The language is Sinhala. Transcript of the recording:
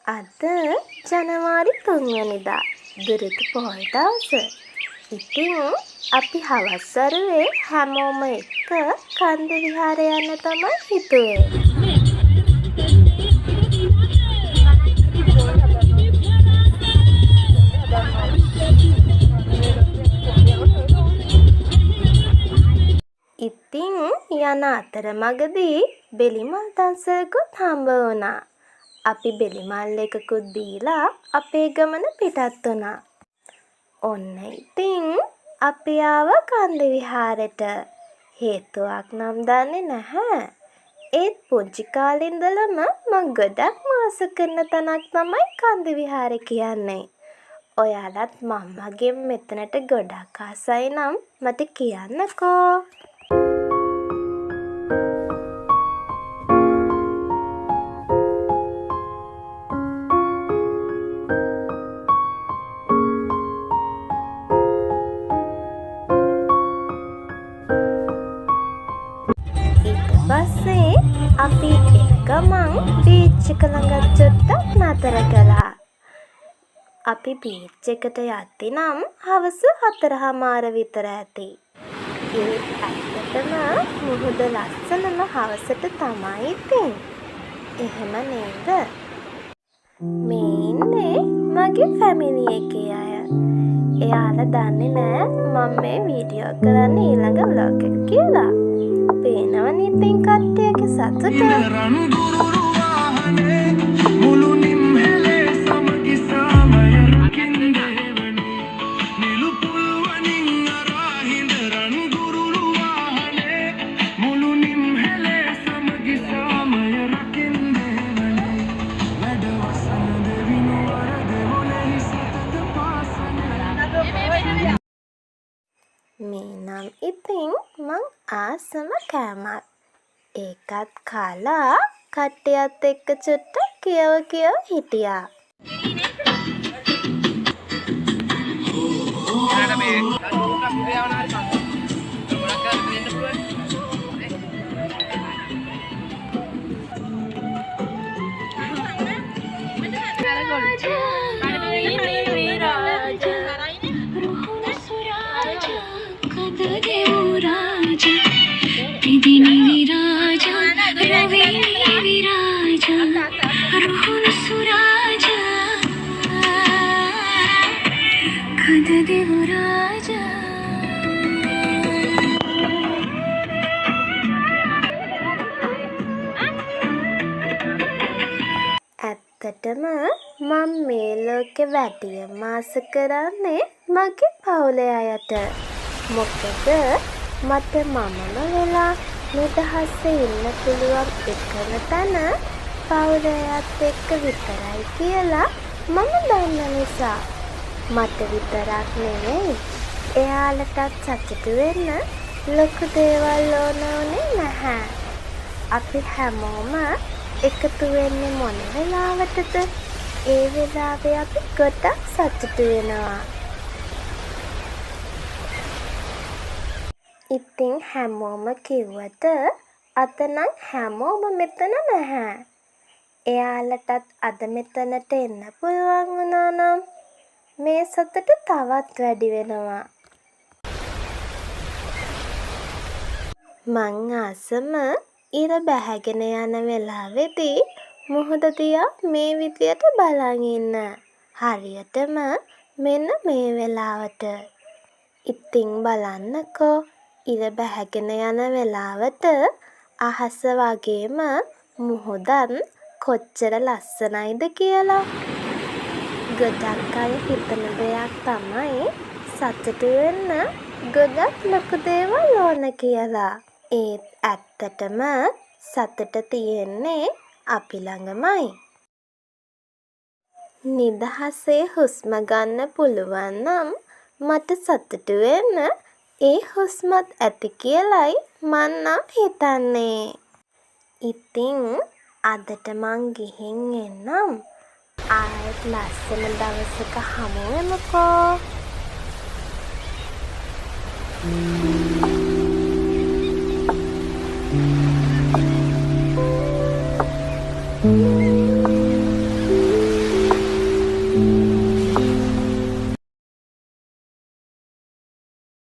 අද ජනවාරි 3 වෙනිදා දුරුතු පොහොය දවස. ඉතින් අපි හවස් වරුවේ හැමෝම එක්ක කන්ද විහාරය යන්න තමයි හිතුවේ. ඉතින් යන අතරමඟදී බෙලිමල් දන්සලකුත් හම්බ වුණා. අපි බෙලිමල් එකකුත් දීලා අපේ ගමන පිටත් වුණා. ඔන්න ඉතින් අපි ආවා කන්ද විහාරෙට. හේතුවක් නම් දන්නේ නැහැ. ඒත් පුංචි කාලේ ඉඳලම මම ගොඩක් ආස කරන තැනක් තමයි කන්ද විහාරය කියන්නේ. ඔයාලත් මම්මගෙන් මෙතනට ගොඩක් ආසයි නම් මට කියන්නකෝ. පස්සේ අපි එන ගමන් බීච් එක ළඟ චුට්ටක් නතර කළා. අපි බීච් එකට යද්දි නම් හවස 4:00 විතර ඇති. ඒ ඇත්තටම මුහුද ලස්සනම හවසට තමයි ඉතින්. එහෙම නේද? මේ ඉන්නේ මගේ ෆැමිලි එකේ අය. එයාලා දන්නේ නෑ මම මේ වීඩියෝ කරන්න ඊළඟ ව්ලොග් එක කියලා. පේනවනේ ඉතින් කට්ටියගේ සතුට. මේ නම් ඉතින් මං ආසම කෑමක්. ඒකත් කාලා කට්ටියත් එක්ක චුට්ටක් කියව හිටියා. ඇත්තටම මම මේ ලෝකෙ වැඩියම ආස කරන්නේ මගේ පවුලේ අයට. මොකද මට මමම වෙලා නිදහසේ ඉන්න පුළුවන් එකම තැන පවුලේ අයත් එක්ක විතරයි කියලා මම දන්න නිසා. මට විතරක් නෙවෙයි එයාලටත් සතුටු වෙන්න ලොකු දේවල් ඕනේ නැහැ. අපි හැමෝම එකතු වෙන්නේ මොන වෙලාවටද? ඒ වෙලාවේ අපි ගොඩක් සතුටු වෙනවා. ඉතින් හැමෝම කිව්වට අද නම් හැමෝම මෙතන නැහැ. එයාලටත් අද මෙතනට එන්න පුළුවන් වුණා නම් මේ සතුට තවත් වැඩි වෙනවා. මං ආසම ඉර බැහැගෙන යන වෙලාවේදී මුහුද දිහා මේ විදියට බලන් ඉන්න. හරියටම මෙන්න මේ වෙලාවට. ඉතින් බලන්නකෝ ඉර බැහැගෙන යන වෙලාවට අහස වගේම මුහුදත් කොච්චර ලස්සනයිද කියලා. ගොඩක් අය හිතන දෙයක් තමයි සතුටු වෙන්න ගොඩක් ලොකු දේවල් ඕන කියලා. ඒත් ඇත්තටම සතුට තියෙන්නේ අපි ළඟමයි. නිදහසේ හුස්ම ගන්න පුළුවන් නම් මට සතුටු වෙන්න ඒ හුස්මත් ඇති කියලයි මං නම් හිතන්නේ. ඉතින් අදට මං ගිහින් එන්නම්. ආයෙත් ලස්සන දවසක හමු වෙමුකෝ.